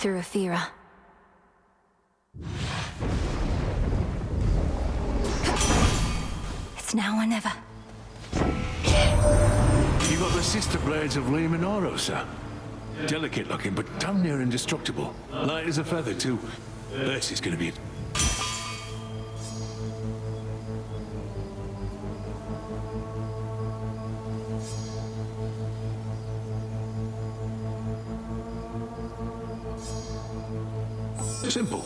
through Aphira. It's now or never. You got the sister blades of Liminoro, sir. Delicate looking, but damn near indestructible. Light as a feather, too. This is gonna be... simple.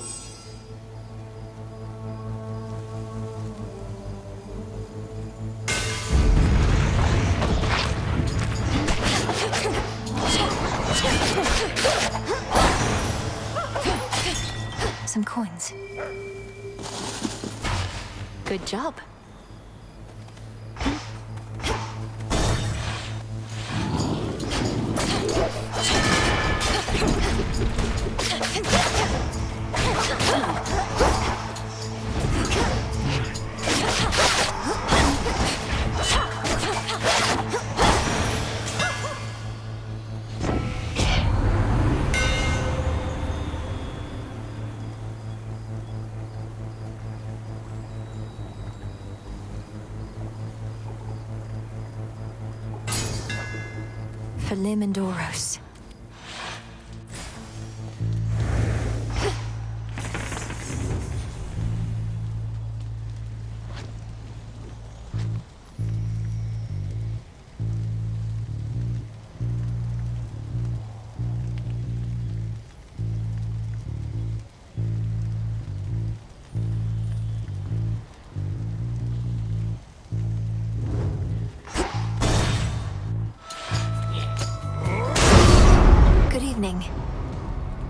Some coins. Good job. For Limindoros.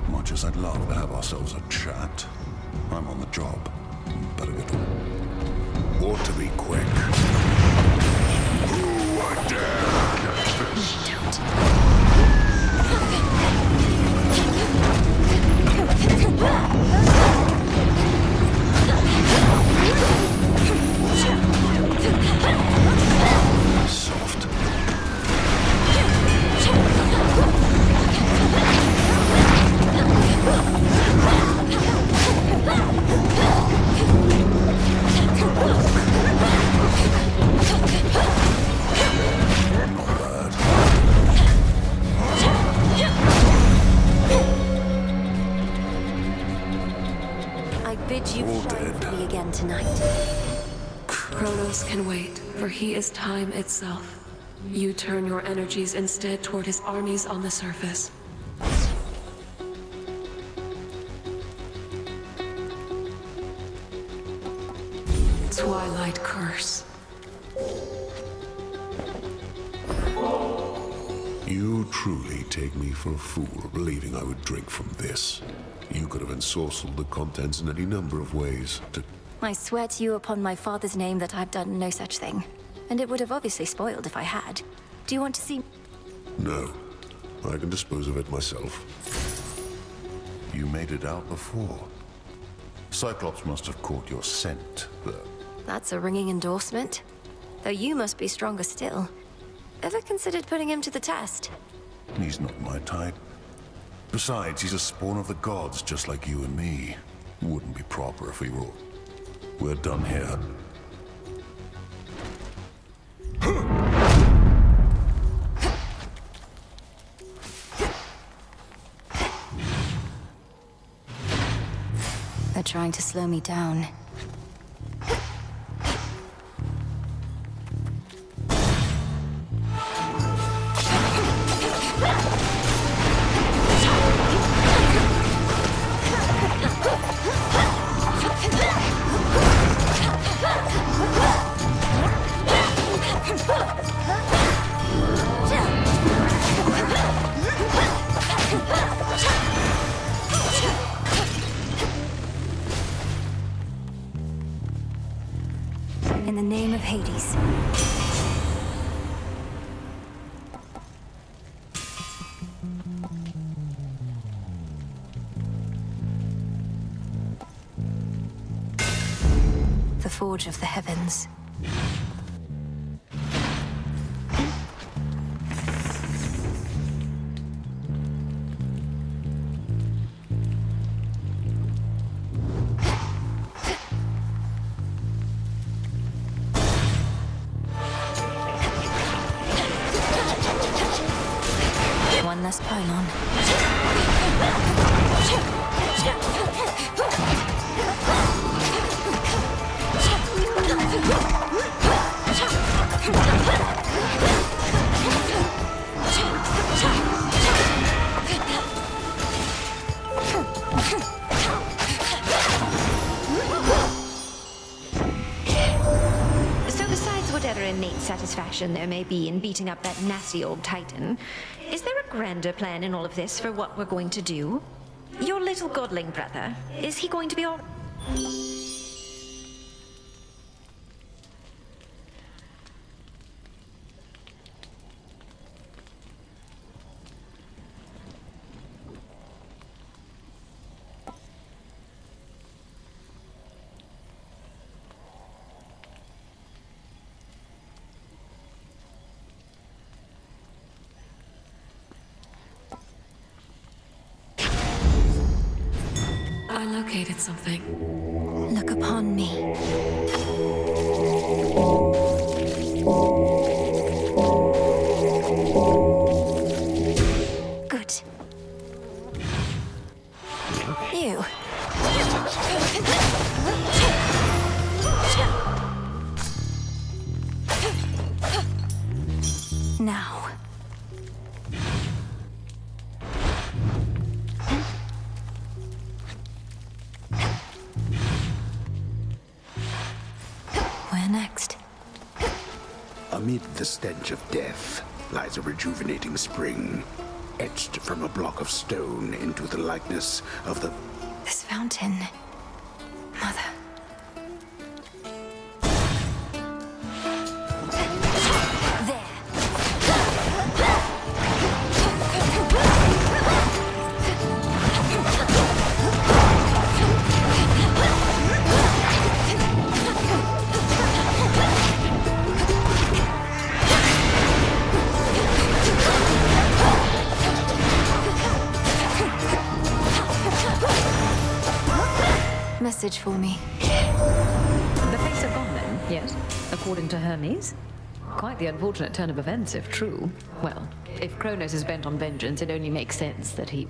Much as I'd love to have ourselves a chat, I'm on the job. Better get on. Ought to be quick. Who would dare catch this? Soft. I bid you shine with me again tonight. Kronos can wait, for he is time itself. You turn your energies instead toward his armies on the surface. Twilight Curse. You truly take me for a fool, believing I would drink from this. You could have ensorcelled the contents in any number of ways to... I swear to you upon my father's name that I've done no such thing. And it would have obviously spoiled if I had. Do you want to see... No. I can dispose of it myself. You made it out before. Cyclops must have caught your scent, though. That's a ringing endorsement. Though you must be stronger still. Ever considered putting him to the test? He's not my type. Besides, he's a spawn of the gods, just like you and me. Wouldn't be proper if we were... We're done here. They're trying to slow me down. In the name of Hades. The Forge of the Heavens. Arcanist pylon. So besides whatever innate satisfaction there may be in beating up that nasty old Titan, is there a grander plan in all of this for what we're going to do? Your little godling brother, is he going to be all... I located something. Look upon me. Good. You. Now. Where next? Amid the stench of death lies a rejuvenating spring, etched from a block of stone into the likeness of the... This fountain. Mother. There. Message for me. The fates are gone then, yes? According to Hermes? Quite the unfortunate turn of events, if true. Well, if Kronos is bent on vengeance, it only makes sense that he...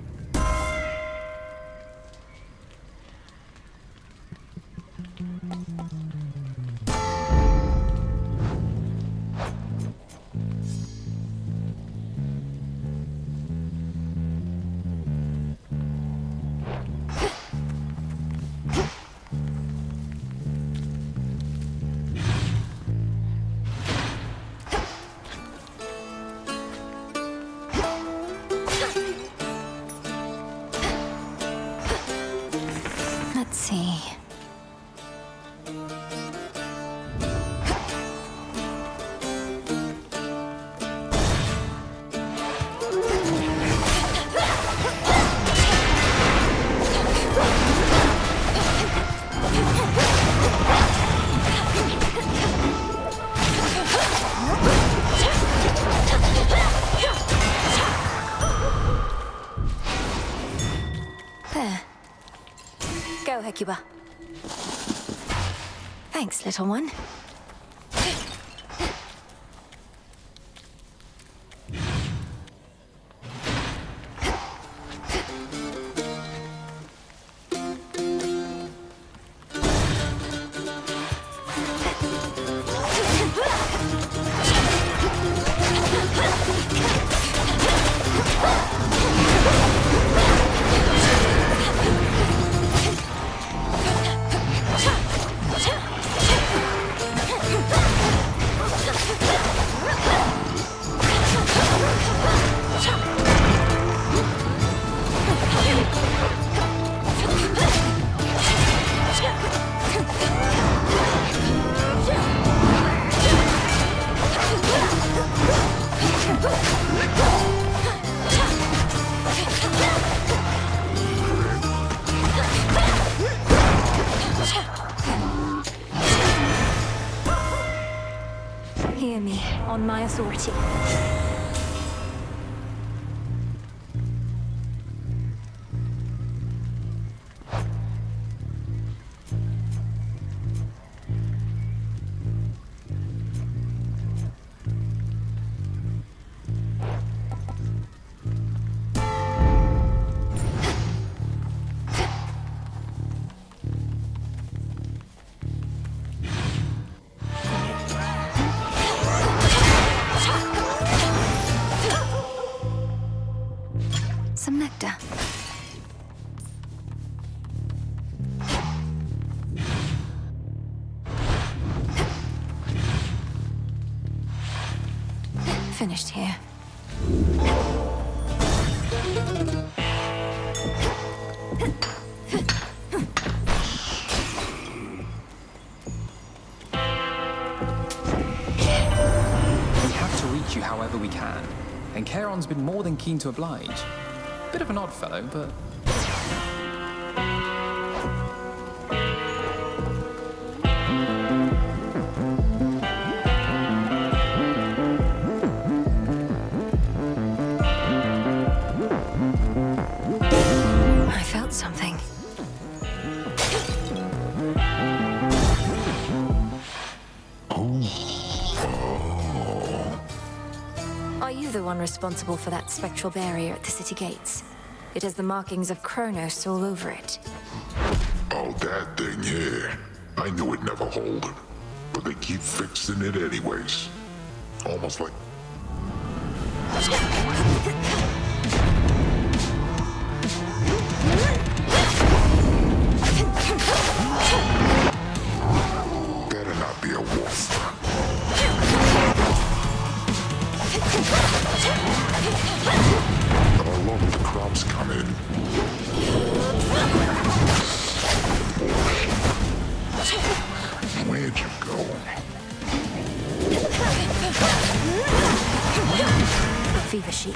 Let's see. There. Go, Hecuba. Thanks, little one. Hear me, on my authority. some nectar. Finished here. You however we can, and Charon's been more than keen to oblige. Bit of an odd fellow, but... I felt something. Are you the one responsible for that spectral barrier at the city gates? It has the markings of Kronos all over it. Oh, that thing, yeah. I knew it'd never hold. But they keep fixing it anyways. Almost like... Better not be a wolf. But I love when the crops come in. Where'd you go? Fever sheep.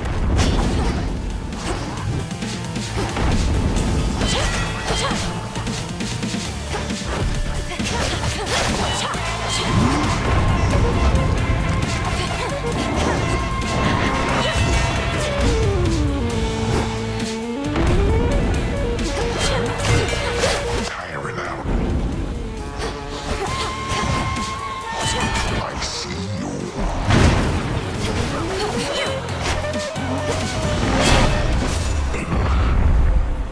Tiring out. I see you.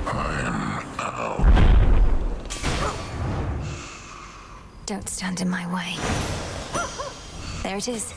I'm out. Don't stand in my way. There it is.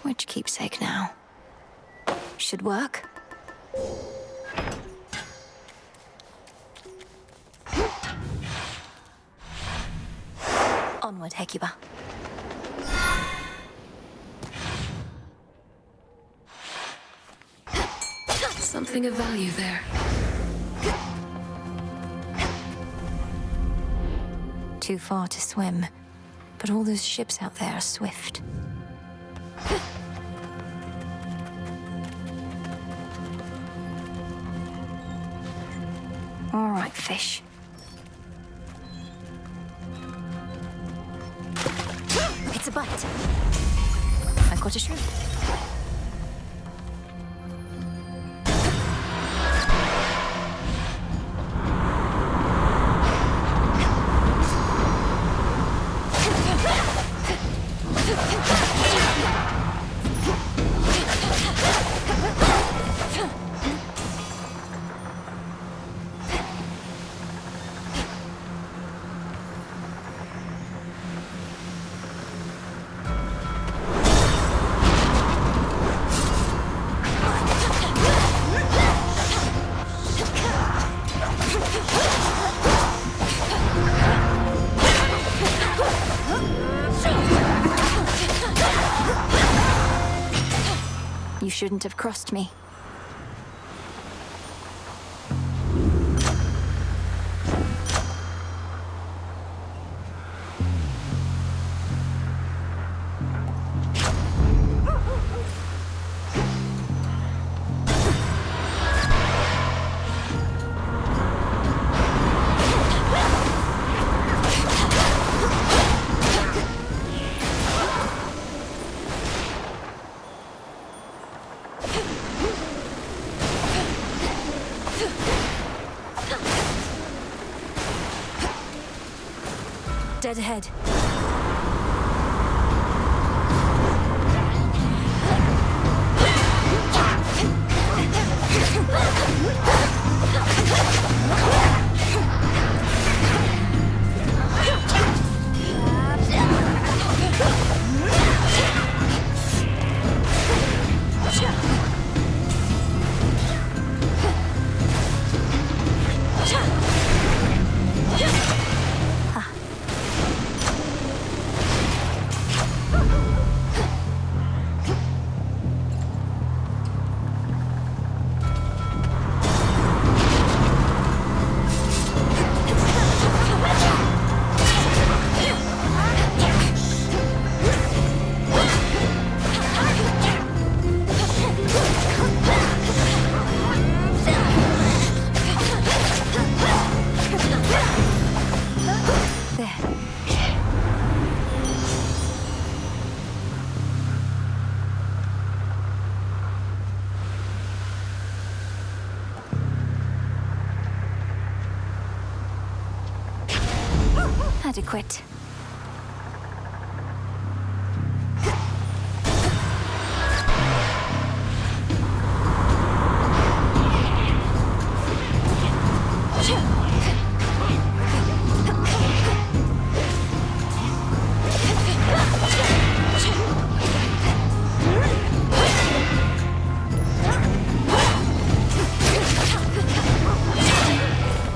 Which keepsake now? Should work. Onward, Hecuba. Something of value there. Too far to swim, but all those ships out there are swift. All right, fish. It's a bite. I've got a shrimp. You shouldn't have crossed me. dead ahead. Adequate.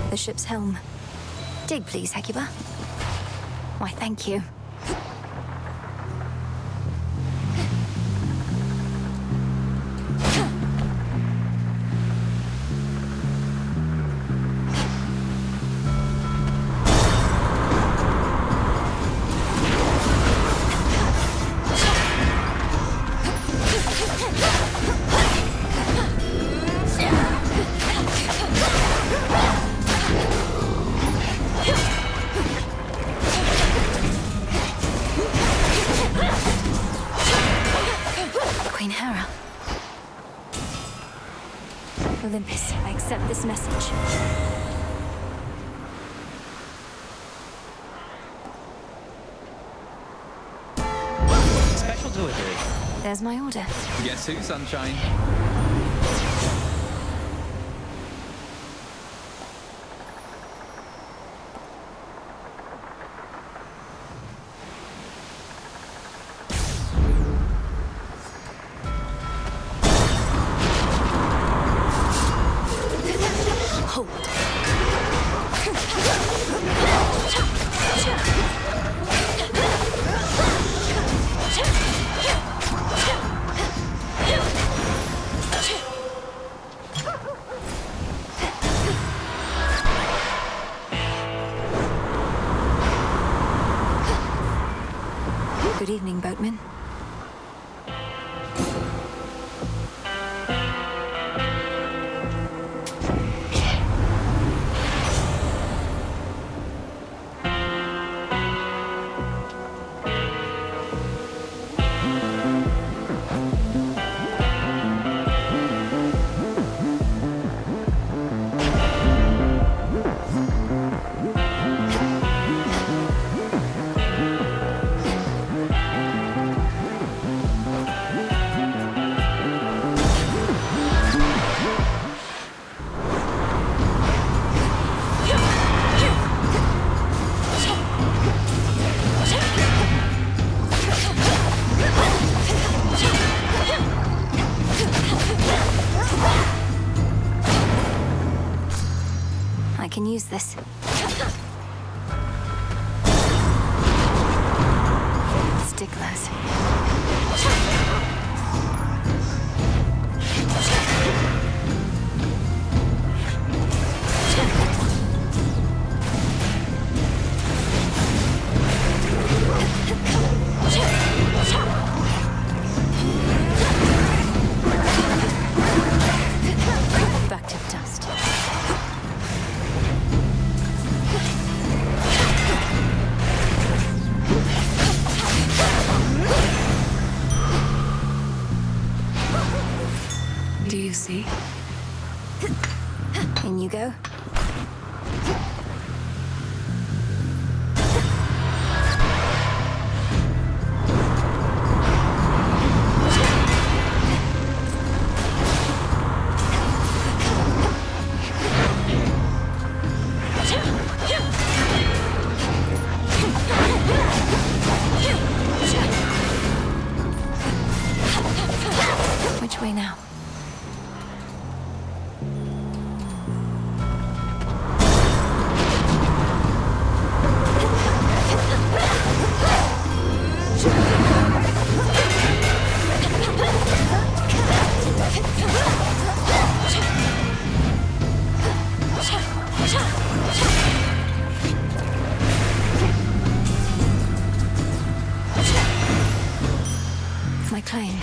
The ship's helm. Dig, please, Hecuba. Why, thank you. Olympus, I accept this message. Special delivery. There's my order. Guess who, sunshine? Good evening, boatman. I can use this. Sticklers. Back to dust. Do you see? In you go. claim.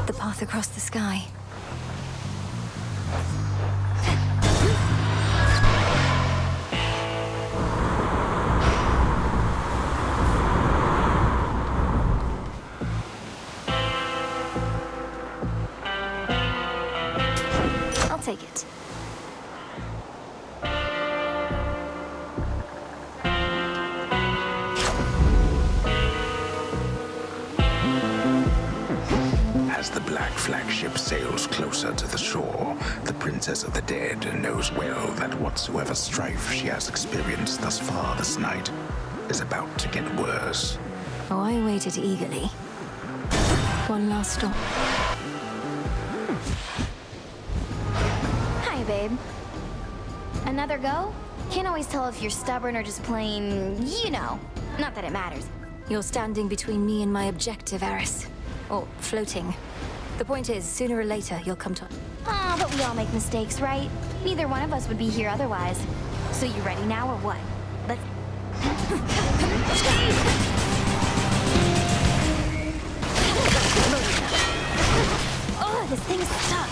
The path across the sky. I'll take it. As the black flagship sails closer to the shore, the Princess of the Dead knows well that whatsoever strife she has experienced thus far this night is about to get worse. Oh, I waited eagerly. One last stop. Hi, babe. Another go? Can't always tell if you're stubborn or just plain, you know. Not that it matters. You're standing between me and my objective, Eris. Or floating. The point is, sooner or later, you'll come to... Ah, but we all make mistakes, right? Neither one of us would be here otherwise. So you ready now or what? Let's... Oh, this thing's stuck.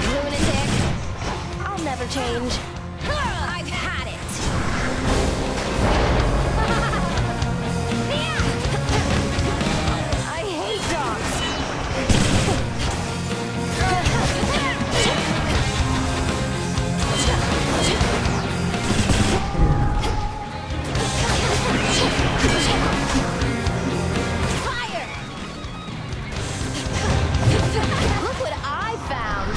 Lunatic. I'll never change. I've had it. I hate dogs. Fire! Look what I found.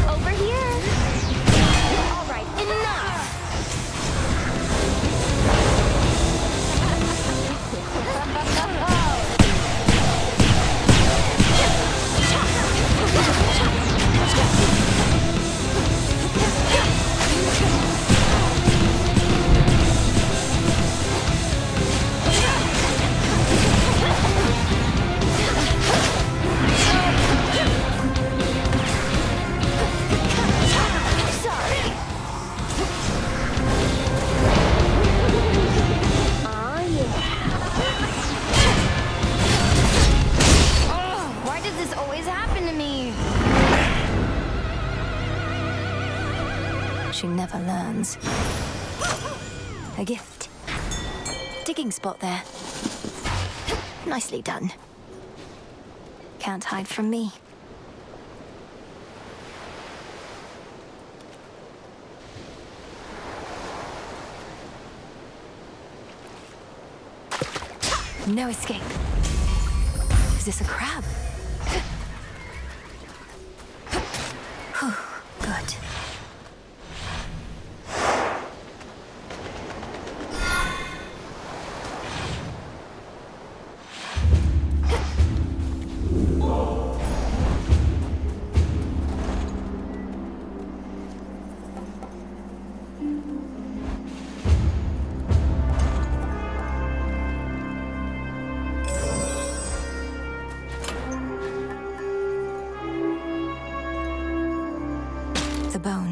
Over here. All right, enough. Sorry. Oh, yeah. Oh, why does this always happen to me? She never learns. A gift. Digging spot there. Nicely done. Can't hide from me. No escape. Is this a crab? Whew, good.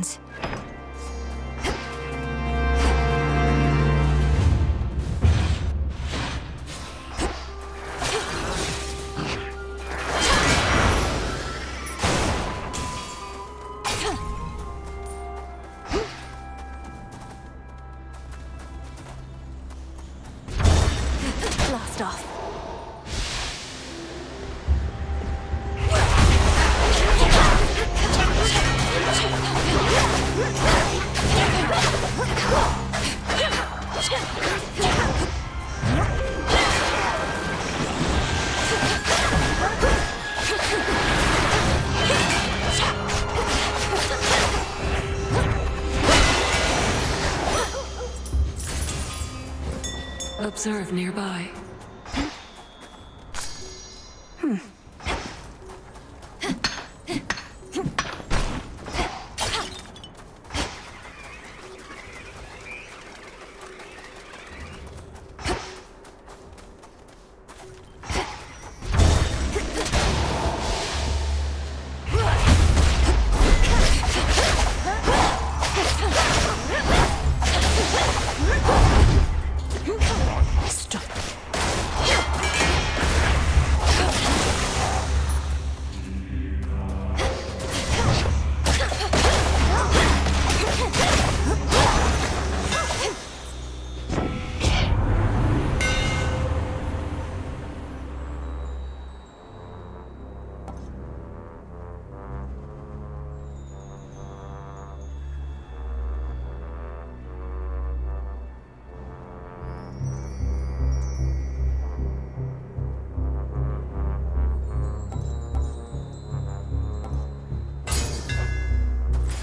grounds. Blast off. Observe nearby.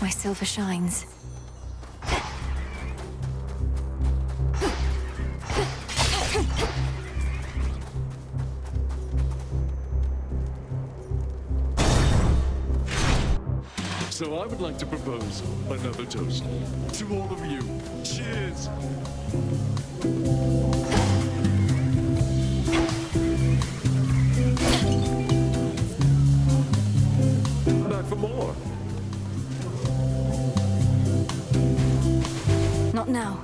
My silver shines. So I would like to propose another toast to all of you. Cheers! Back for more. Not now.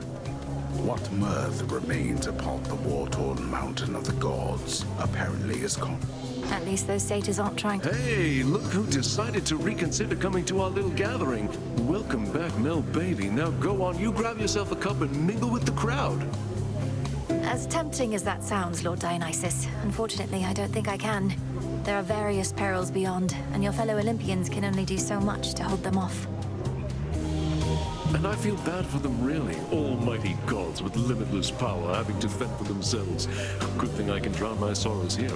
What mirth remains upon the war-torn mountain of the gods apparently is gone. At least those satyrs aren't trying to... Hey, look who decided to reconsider coming to our little gathering. Welcome back, Mel Baby. Now go on, you grab yourself a cup and mingle with the crowd. As tempting as that sounds, Lord Dionysus, unfortunately, I don't think I can. There are various perils beyond, and your fellow Olympians can only do so much to hold them off. And I feel bad for them, really. Almighty gods with limitless power having to fend for themselves. Good thing I can drown my sorrows here,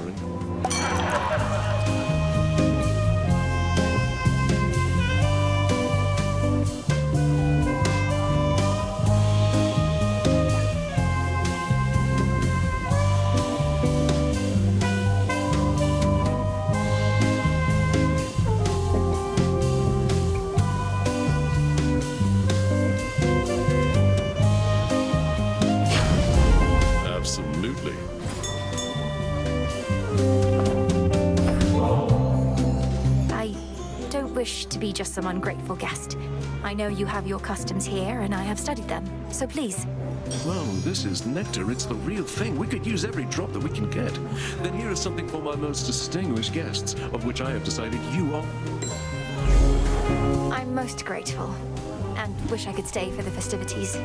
Absolutely. I don't wish to be just some ungrateful guest. I know you have your customs here, and I have studied them. So please. Well, this is nectar. It's the real thing. We could use every drop that we can get. Then here is something for my most distinguished guests, of which I have decided you are. I'm most grateful, and wish I could stay for the festivities.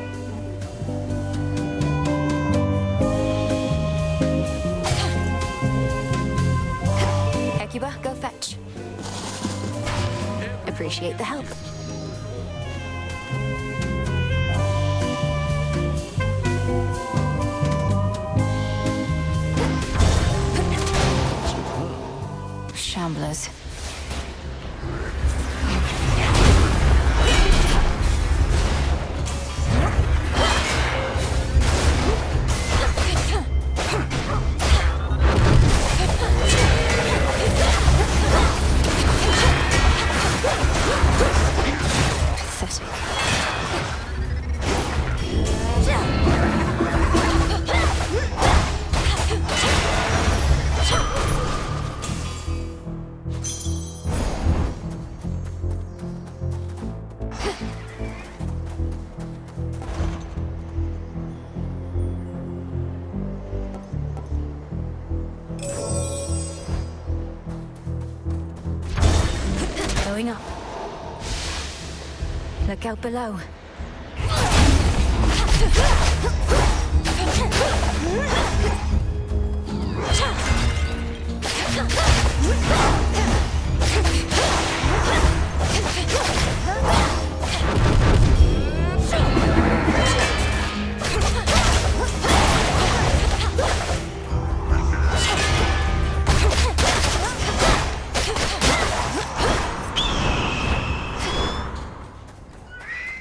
Hecuba, go fetch. Appreciate the help. Shamblers. Look out below.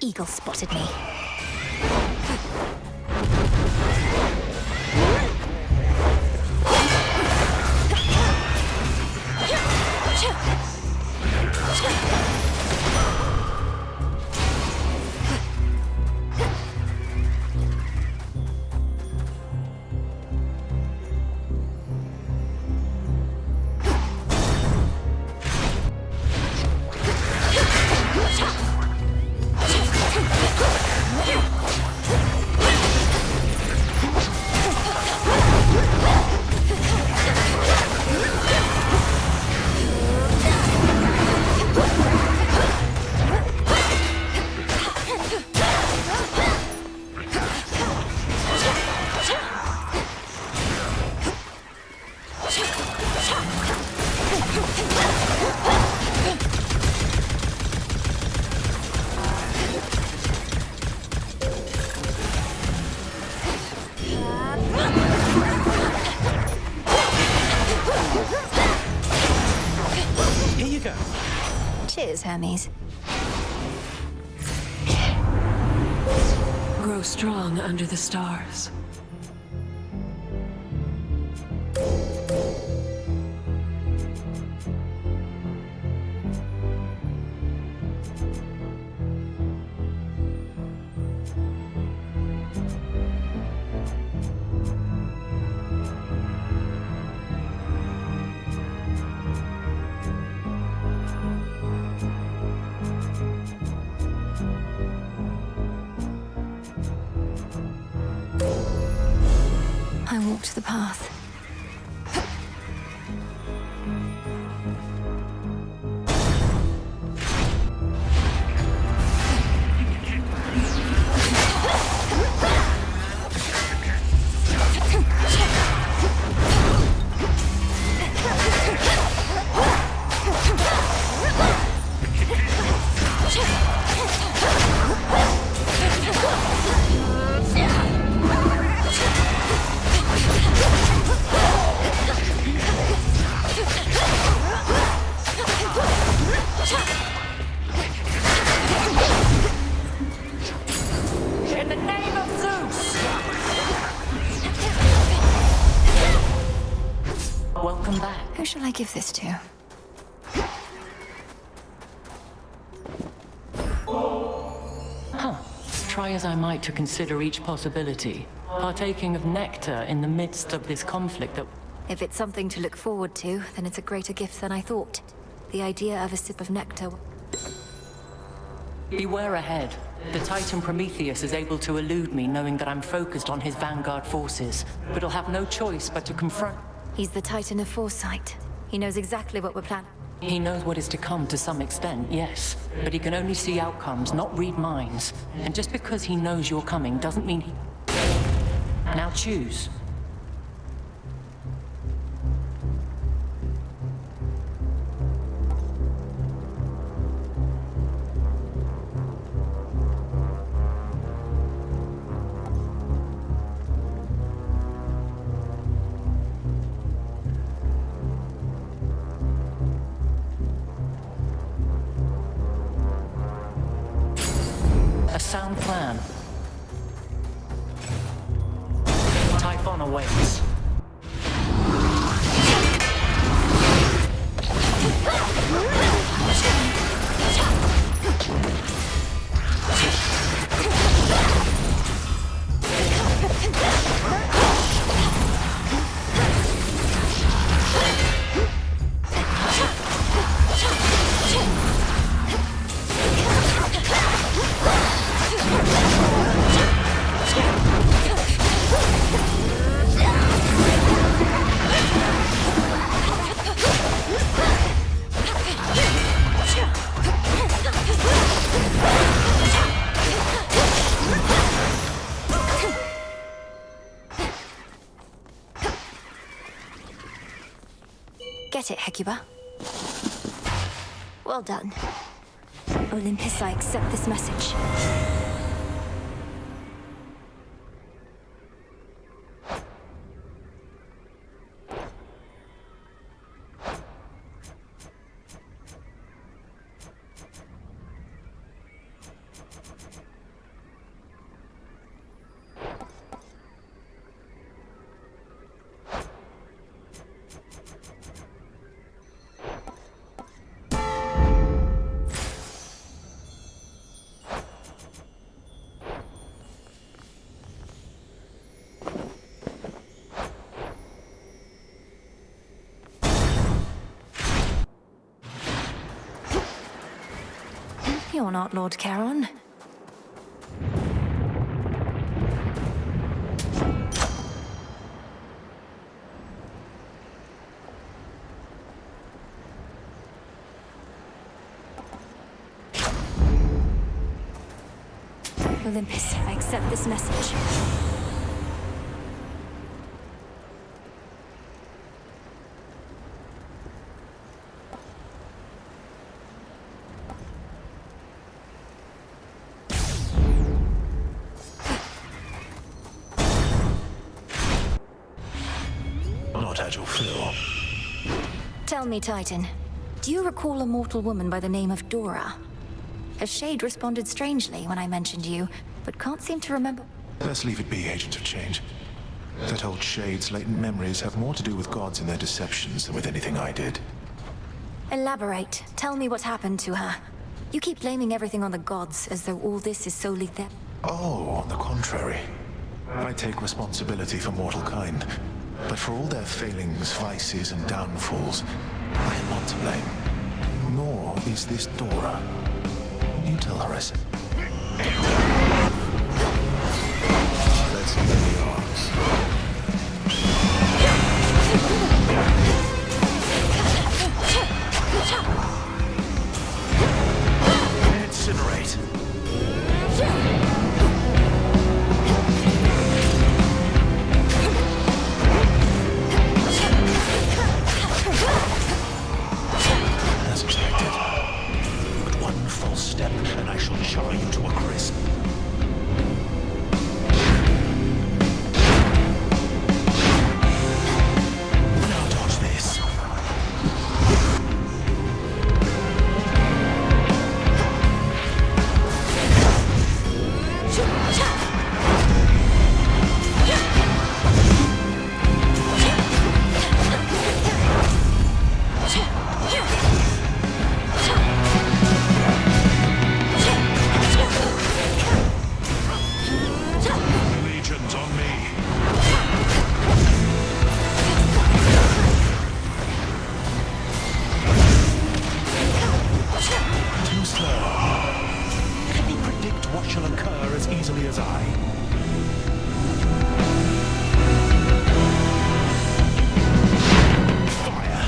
Eagle spotted me. Cheers, Hermes. Grow strong under the stars. I walked the path. In the name of Zeus! Welcome back. Who shall I give this to? Try as I might to consider each possibility. Partaking of nectar in the midst of this conflict that... If it's something to look forward to, then it's a greater gift than I thought. The idea of a sip of nectar... Beware ahead. The Titan Prometheus is able to elude me, knowing that I'm focused on his vanguard forces. But he'll have no choice but to confront... He's the Titan of Foresight. He knows exactly what we're planning. He knows what is to come to some extent, yes. But he can only see outcomes, not read minds. And just because he knows you're coming doesn't mean he... Now choose. A sound plan. Typhon awaits. Get it, Hecuba? Well done. Olympus, I accept this message. You're not Lord Charon. Olympus, I accept this message. Not at your fill. Tell me, Titan, do you recall a mortal woman by the name of Dora? A shade responded strangely when I mentioned you, but can't seem to remember. Let's leave it be, Agent of Change. That old shade's latent memories have more to do with gods and their deceptions than with anything I did. Elaborate. Tell me what happened to her. You keep blaming everything on the gods, as though all this is solely them. Oh, on the contrary. I take responsibility for mortal kind. But for all their failings, vices, and downfalls, I am not to blame. Nor is this Dora. You tell her I said. Let's see the arms. Incinerate. As expected. But one false step, and I shall char you to a crisp. Now dodge this. Legions on me. Too slow. Can you predict what shall occur as easily as I? Fire.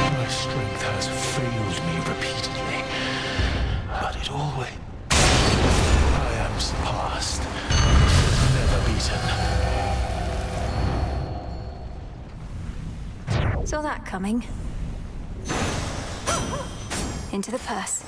I see. My strength has failed me repeatedly, but it always... I am surpassed, never beaten. Saw that coming. Into the purse.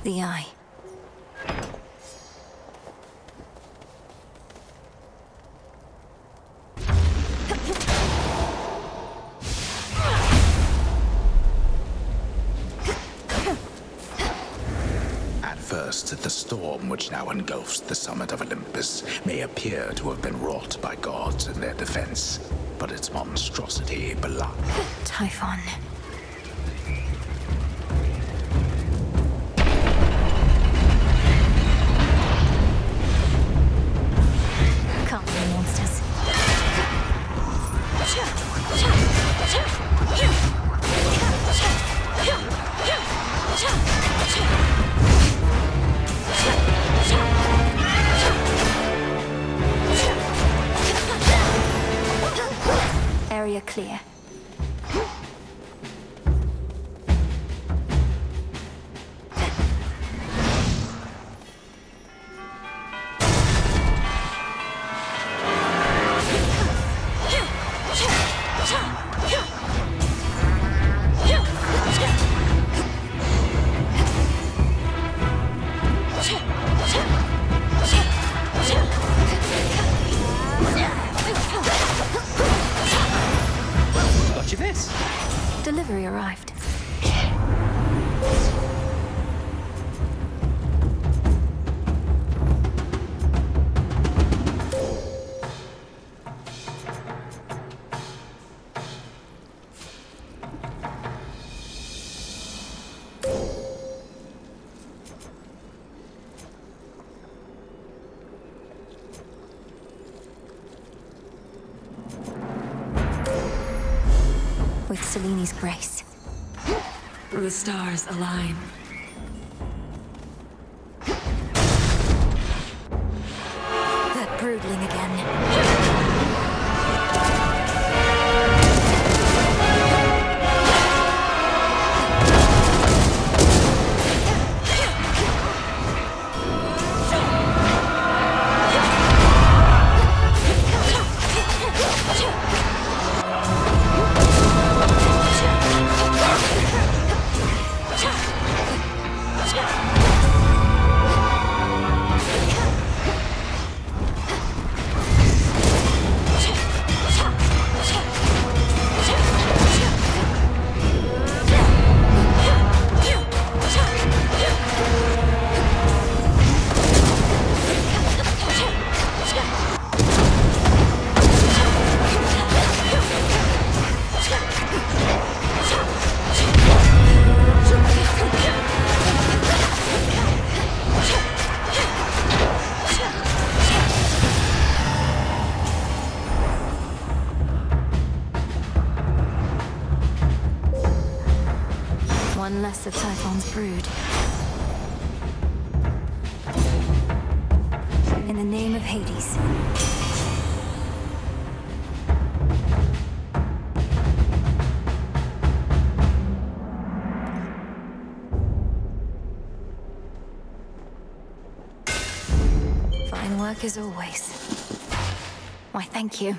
The eye. At first, the storm which now engulfs the summit of Olympus may appear to have been wrought by gods in their defense, but its monstrosity belies. Typhon. Can't be monsters. Area clear. Got you this. Delivery arrived. With Seleni's grace. The stars align. That broodling again. One less of Typhon's brood. In the name of Hades. Fine work as always. Why, thank you.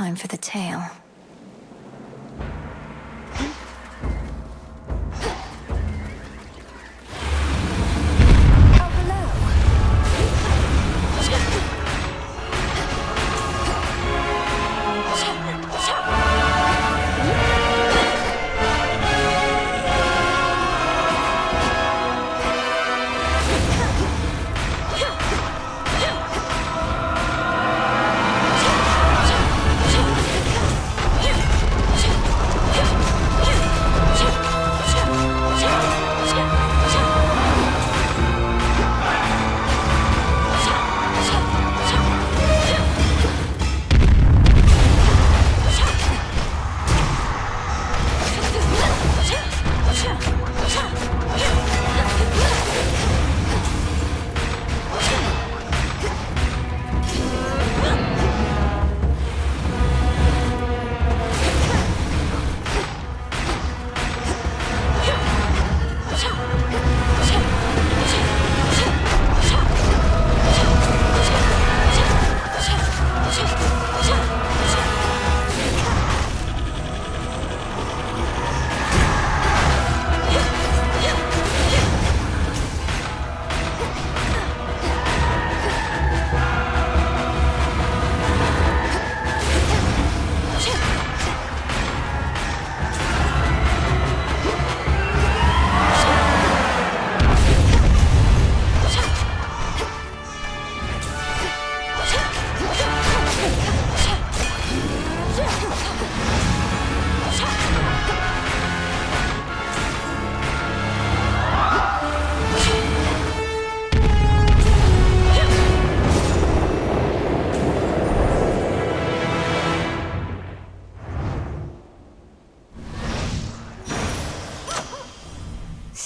time for the tale.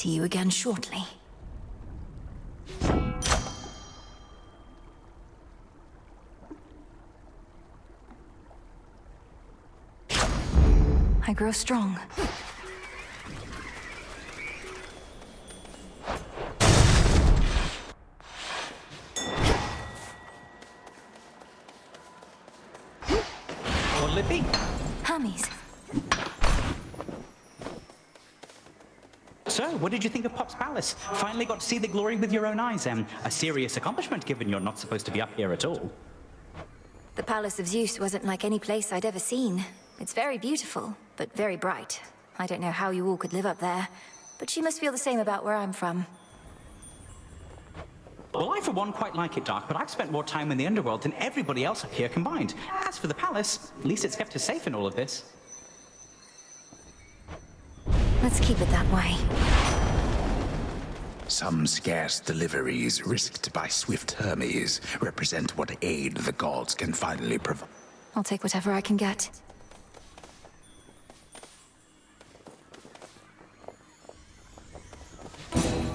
See you again shortly. I grow strong. What'll it be? Hermes. So, what did you think of Pop's Palace? Finally got to see the glory with your own eyes. A serious accomplishment, given you're not supposed to be up here at all. The Palace of Zeus wasn't like any place I'd ever seen. It's very beautiful, but very bright. I don't know how you all could live up there, but you must feel the same about where I'm from. Well, I for one quite like it, Dark, but I've spent more time in the underworld than everybody else up here combined. As for the palace, at least it's kept us safe in all of this. Let's keep it that way. Some scarce deliveries risked by swift Hermes represent what aid the gods can finally provide. I'll take whatever I can get.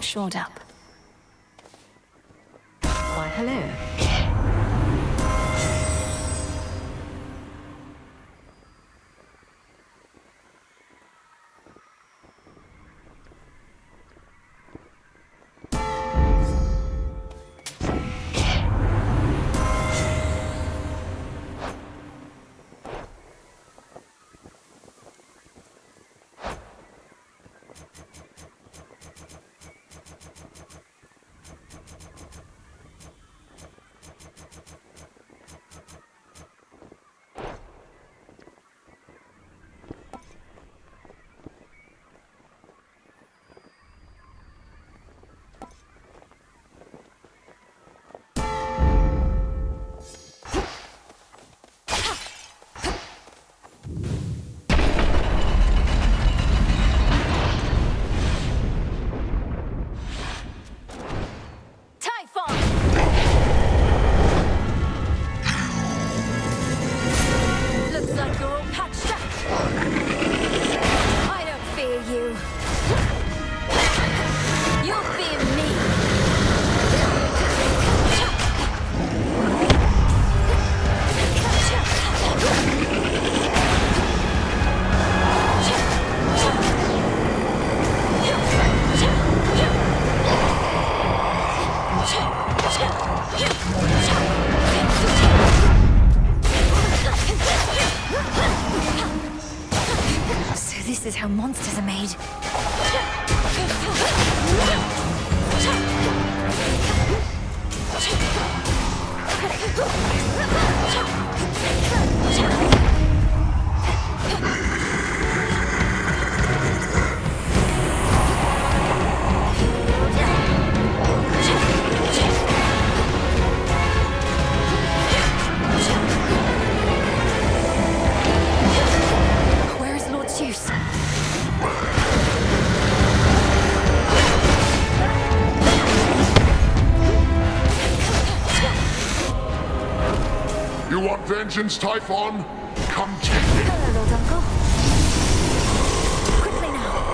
Shored up. Why, hello. is how monsters are made. Where is Lord Zeus? You want vengeance, Typhon? Come take it. Hello, Lord Uncle. Quickly now.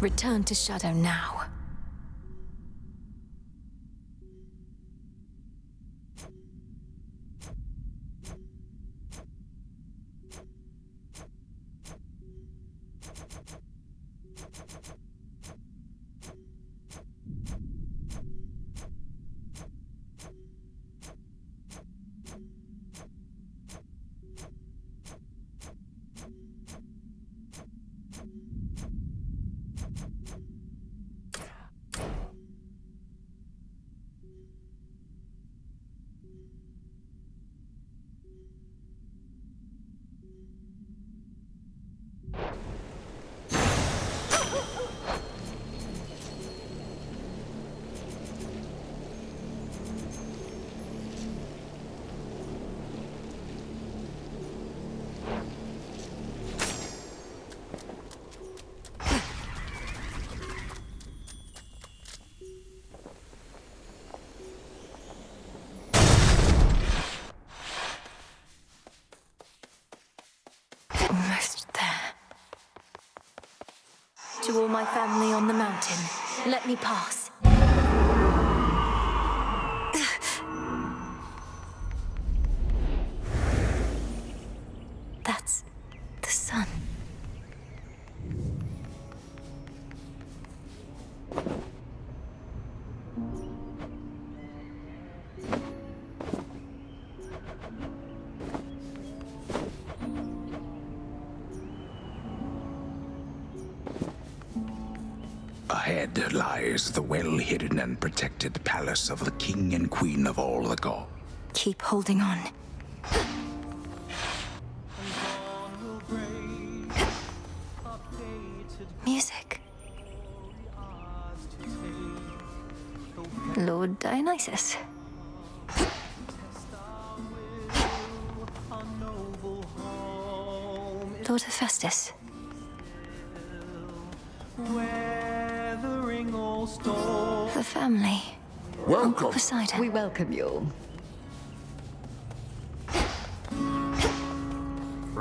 Return to Shadow now. Almost there. To all my family on the mountain, let me pass. That's the sun. Ahead lies the well-hidden and protected palace of the king and queen of all the gods. Keep holding on. Music. Lord Dionysus. Lord Hephaestus. The family. Welcome. Poseidon. We welcome you.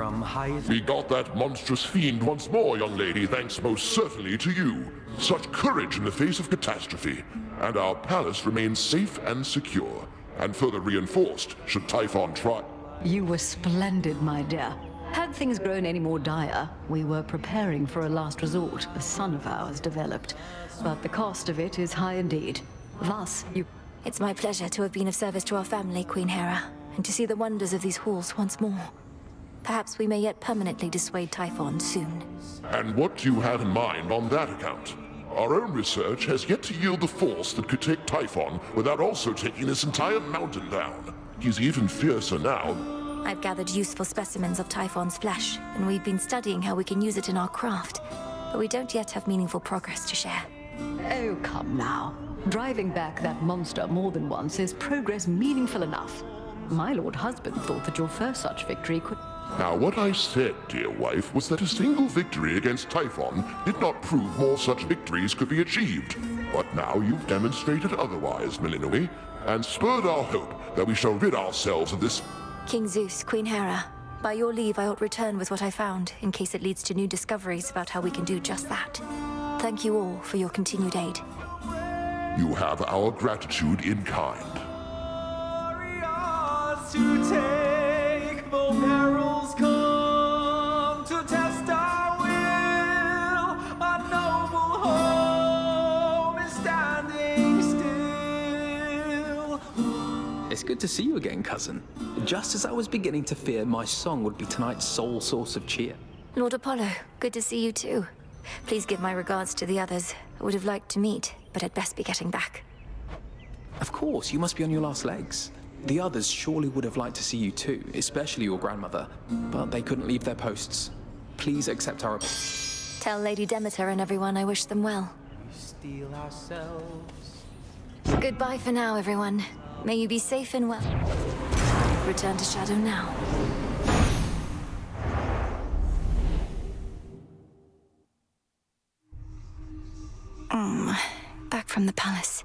from highest... We got that monstrous fiend once more, young lady, thanks most certainly to you. Such courage in the face of catastrophe. And our palace remains safe and secure, and further reinforced should Typhon try. You were splendid, my dear. Had things grown any more dire, we were preparing for a last resort a son of ours developed. But the cost of it is high indeed. Thus, you... It's my pleasure to have been of service to our family, Queen Hera, and to see the wonders of these halls once more. Perhaps we may yet permanently dissuade Typhon soon. And what do you have in mind on that account? Our own research has yet to yield the force that could take Typhon without also taking this entire mountain down. He's even fiercer now. I've gathered useful specimens of Typhon's flesh, and we've been studying how we can use it in our craft. But we don't yet have meaningful progress to share. Oh, come now. Driving back that monster more than once is progress meaningful enough. My lord husband thought that your first such victory could... Now, what I said, dear wife, was that a single victory against Typhon did not prove more such victories could be achieved. But now you've demonstrated otherwise, Melinoe, and spurred our hope that we shall rid ourselves of this... King Zeus, Queen Hera, by your leave I ought return with what I found, in case it leads to new discoveries about how we can do just that. Thank you all for your continued aid. You have our gratitude in kind. To take, though perils come to test our will. A noble home is standing still. It's good to see you again, cousin. Just as I was beginning to fear my song would be tonight's sole source of cheer. Lord Apollo, good to see you too. Please give my regards to the others. I would have liked to meet, but I'd best be getting back. Of course, you must be on your last legs. The others surely would have liked to see you too, especially your grandmother, but they couldn't leave their posts. Please accept our... Tell Lady Demeter and everyone I wish them well. Steal ourselves. Goodbye for now, everyone. May you be safe and well. Return to Shadow now. Back from the palace.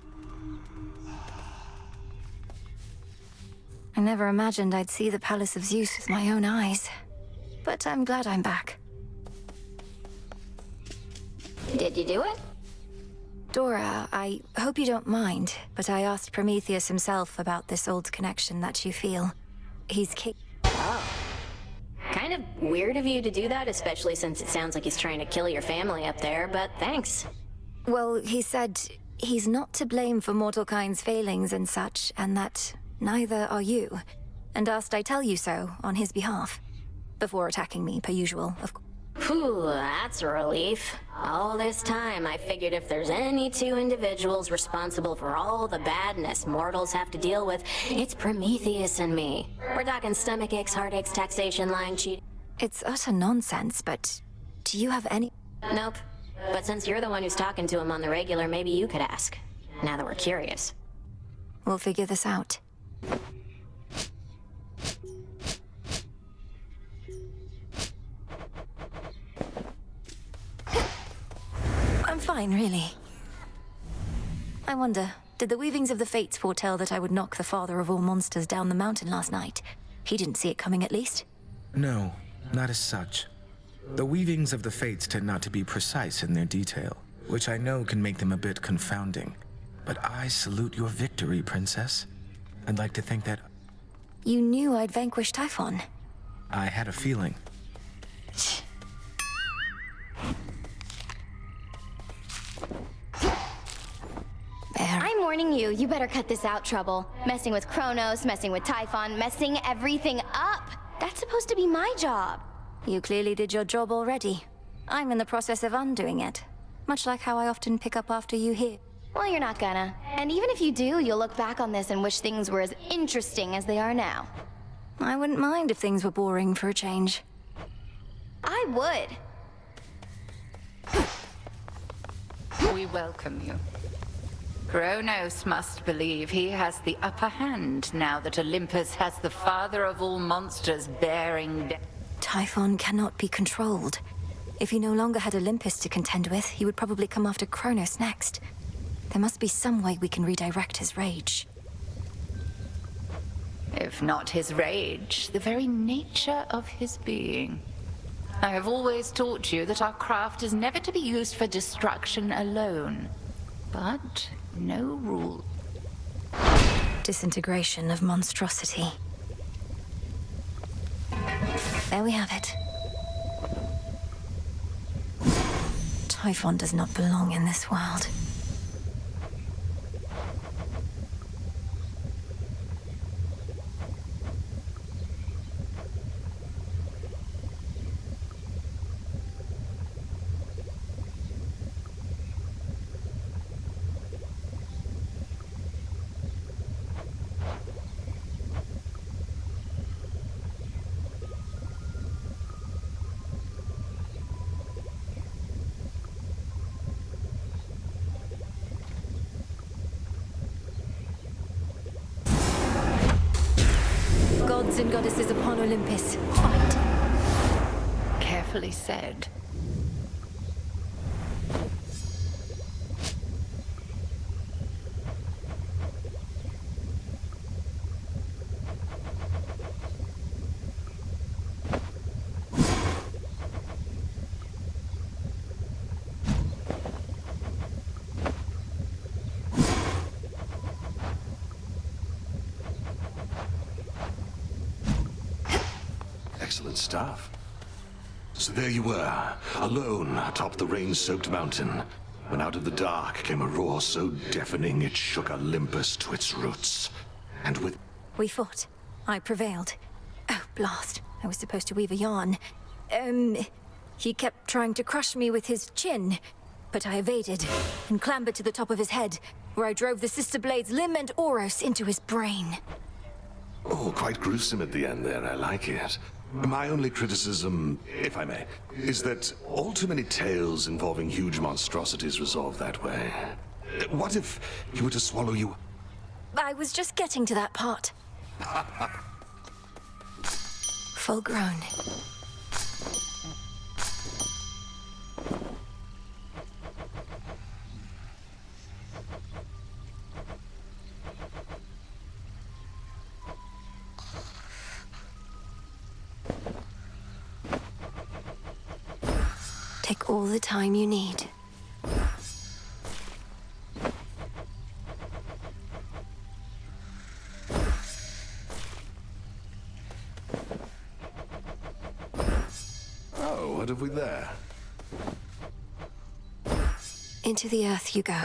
I never imagined I'd see the Palace of Zeus with my own eyes. But I'm glad I'm back. Did you do it? Dora, I hope you don't mind, but I asked Prometheus himself about this old connection that you feel. He's Oh. Kind of weird of you to do that, especially since it sounds like he's trying to kill your family up there, but thanks. Well, he said he's not to blame for mortal kind's failings and such, and that neither are you, and asked I tell you so on his behalf, before attacking me, per usual, of course. Phew, that's a relief. All this time, I figured if there's any two individuals responsible for all the badness mortals have to deal with, it's Prometheus and me. We're talking stomach aches, heartaches, taxation, lying, cheating. It's utter nonsense, but do you have any... Nope. But since you're the one who's talking to him on the regular, maybe you could ask. Now that we're curious. We'll figure this out. I'm fine, really. I wonder, did the weavings of the fates foretell that I would knock the father of all monsters down the mountain last night? He didn't see it coming, at least. No, not as such. The weavings of the fates tend not to be precise in their detail, which I know can make them a bit confounding. But I salute your victory, Princess. I'd like to think that... You knew I'd vanquish Typhon. I had a feeling. I'm warning you, you better cut this out, Trouble. Messing with Kronos, messing with Typhon, messing everything up. That's supposed to be my job. You clearly did your job already. I'm in the process of undoing it. Much like how I often pick up after you here. Well, you're not gonna. And even if you do, you'll look back on this and wish things were as interesting as they are now. I wouldn't mind if things were boring for a change. I would. We welcome you. Kronos must believe he has the upper hand now that Olympus has the father of all monsters bearing down. Typhon cannot be controlled. If he no longer had Olympus to contend with, he would probably come after Kronos next. There must be some way we can redirect his rage. If not his rage, the very nature of his being. I have always taught you that our craft is never to be used for destruction alone. But no rule. Disintegration of monstrosity. There we have it. Typhon does not belong in this world. Gods and goddesses upon Olympus, fight. Carefully said. Excellent stuff. So there you were, alone atop the rain-soaked mountain, when out of the dark came a roar so deafening it shook Olympus to its roots. And with... We fought. I prevailed. Oh, blast. I was supposed to weave a yarn. He kept trying to crush me with his chin, but I evaded and clambered to the top of his head, where I drove the Sister Blades Limb and Oros into his brain. Oh, quite gruesome at the end there, I like it. My only criticism, if I may, is that all too many tales involving huge monstrosities resolve that way. What if he were to swallow you? I was just getting to that part. Full grown. Take all the time you need. Oh, what have we there? Into the earth you go.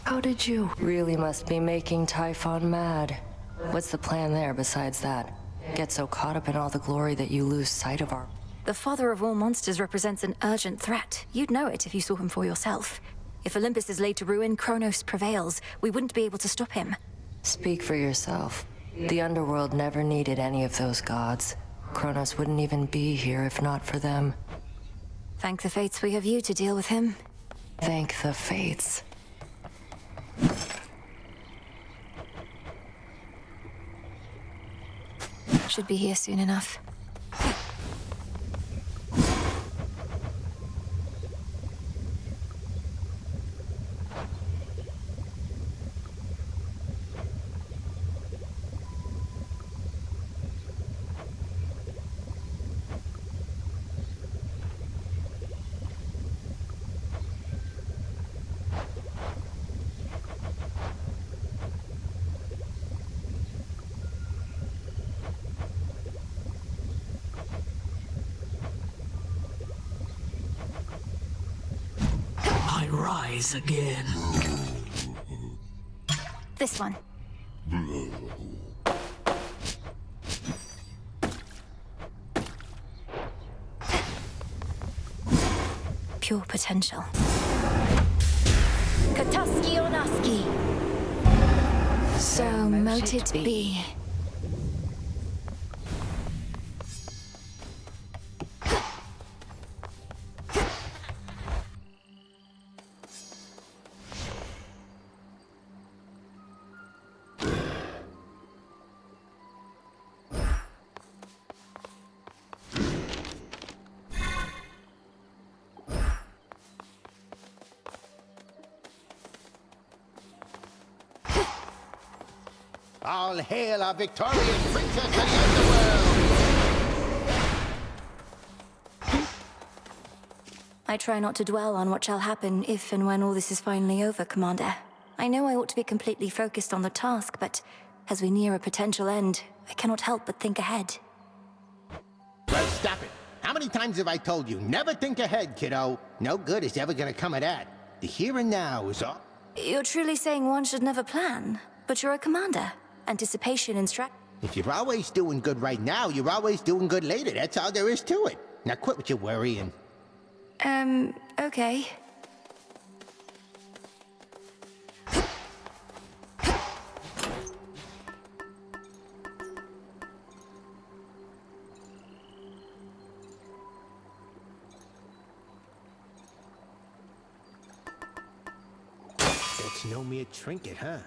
How did you? Really must be making Typhon mad. What's the plan there besides that? Get so caught up in all the glory that you lose sight of our... The father of all monsters represents an urgent threat. You'd know it if you saw him for yourself. If Olympus is laid to ruin, Kronos prevails. We wouldn't be able to stop him. Speak for yourself. The underworld never needed any of those gods. Kronos wouldn't even be here if not for them. Thank the fates we have you to deal with him. Thank the fates. Should be here soon enough. Rise again. This one. Pure potential. Kataski Onaski. So mote it be. All hail our victorious princess of the underworld! I try not to dwell on what shall happen if and when all this is finally over, Commander. I know I ought to be completely focused on the task, but as we near a potential end, I cannot help but think ahead. Well, stop it. How many times have I told you, never think ahead, kiddo? No good is ever gonna come of that. The here and now is all... You're truly saying one should never plan, but you're a commander. Anticipation and If you're always doing good right now, you're always doing good later. That's all there is to it. Now quit with your worrying. Okay. It's no mere trinket, huh?